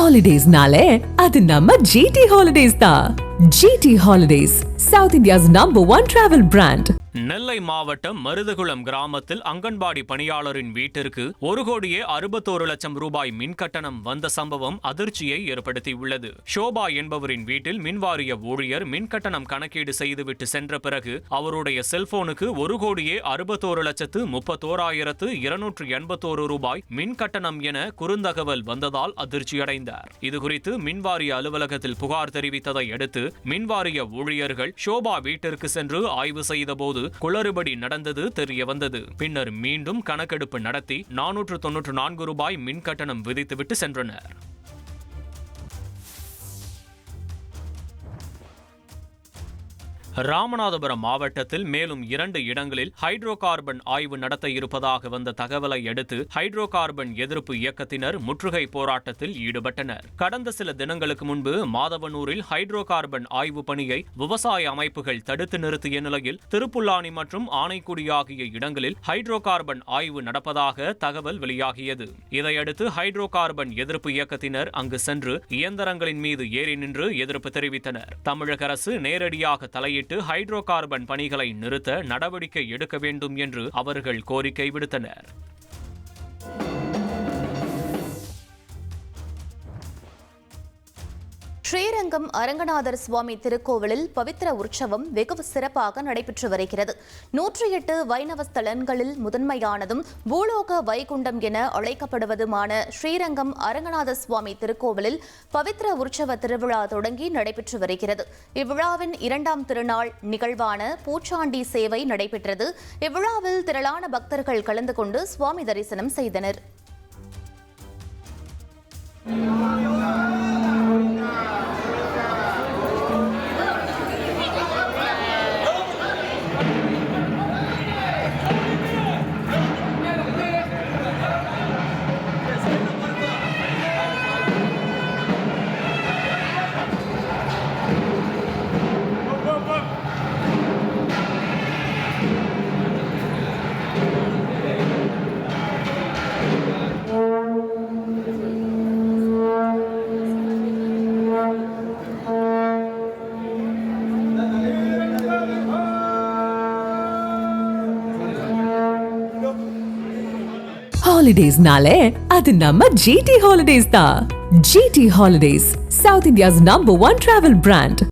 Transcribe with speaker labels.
Speaker 1: Holidays-nale, அது நம்ம GT Holidays தான். GT Holidays, South India's #1 travel brand.
Speaker 2: நெல்லை மாவட்டம் மருதகுளம் கிராமத்தில் அங்கன்வாடி பணியாளரின் வீட்டிற்கு 1,61,00,000 ரூபாய் மின்கட்டணம் வந்த சம்பவம் அதிர்ச்சியை ஏற்படுத்தியுள்ளது. ஷோபா என்பவரின் வீட்டில் மின்வாரிய ஊழியர் மின்கட்டணம் கணக்கீடு செய்துவிட்டு சென்ற பிறகு அவருடைய செல்போனுக்கு 1,61,31,281 ரூபாய் மின்கட்டணம் என குறுந்தகவல் வந்ததால் அதிர்ச்சியடைந்தார். இதுகுறித்து மின்வாரிய அலுவலகத்தில் புகார் தெரிவித்ததை அடுத்து மின்வாரிய ஊழியர்கள் ஷோபா வீட்டிற்கு சென்று ஆய்வு செய்தபோது குளறுபடி நடந்தது தெரிய வந்தது. பின்னர் மீண்டும் கணக்கெடுப்பு நடத்தி 494 ரூபாய் மின் கட்டணம் விதித்துவிட்டு சென்றனர். ராமநாதபுரம் மாவட்டத்தில் மேலும் 2 இடங்களில் ஹைட்ரோ கார்பன் ஆய்வு நடத்த இருப்பதாக வந்த தகவலை அடுத்து ஹைட்ரோ கார்பன் எதிர்ப்பு இயக்கத்தினர் முற்றுகை போராட்டத்தில் ஈடுபட்டனர். கடந்த சில தினங்களுக்கு முன்பு மாதவனூரில் ஹைட்ரோ கார்பன் ஆய்வு பணியை விவசாய அமைப்புகள் தடுத்து நிறுத்திய நிலையில் திருப்புல்லானி மற்றும் ஆனைக்குடி ஆகிய இடங்களில் ஹைட்ரோ கார்பன் ஆய்வு நடப்பதாக தகவல் வெளியாகியது. இதையடுத்து ஹைட்ரோ கார்பன் எதிர்ப்பு இயக்கத்தினர் அங்கு சென்று இயந்திரங்களின் மீது ஏறி நின்று எதிர்ப்பு தெரிவித்தனர். தமிழக அரசு நேரடியாக தலையிட்டு ஹைட்ரோ கார்பன் பணிகளை நிறுத்த நடவடிக்கை எடுக்க வேண்டும் என்று அவர்கள் கோரிக்கை விடுத்தனர்.
Speaker 3: ஸ்ரீரங்கம் அரங்கநாதர் சுவாமி திருக்கோவிலில் பவித்திர உற்சவம் வெகு சிறப்பாக நடைபெற்று வருகிறது. 108 வைணவ ஸ்தலங்களில் முதன்மையானதும் பூலோக வைகுண்டம் என அழைக்கப்படுவதுமான ஸ்ரீரங்கம் அரங்கநாத சுவாமி திருக்கோவிலில் பவித்திர உற்சவ திருவிழா தொடங்கி நடைபெற்று வருகிறது. இவ்விழாவின் 2ஆம் திருநாள் நிகழ்வான பூச்சாண்டி சேவை நடைபெற்றது. இவ்விழாவில் திரளான பக்தர்கள் கலந்து கொண்டு சுவாமி தரிசனம் செய்தனர்.
Speaker 1: Holidays-nale, அது நம்ம GT Holidays தான். GT Holidays, South India's #1 travel brand.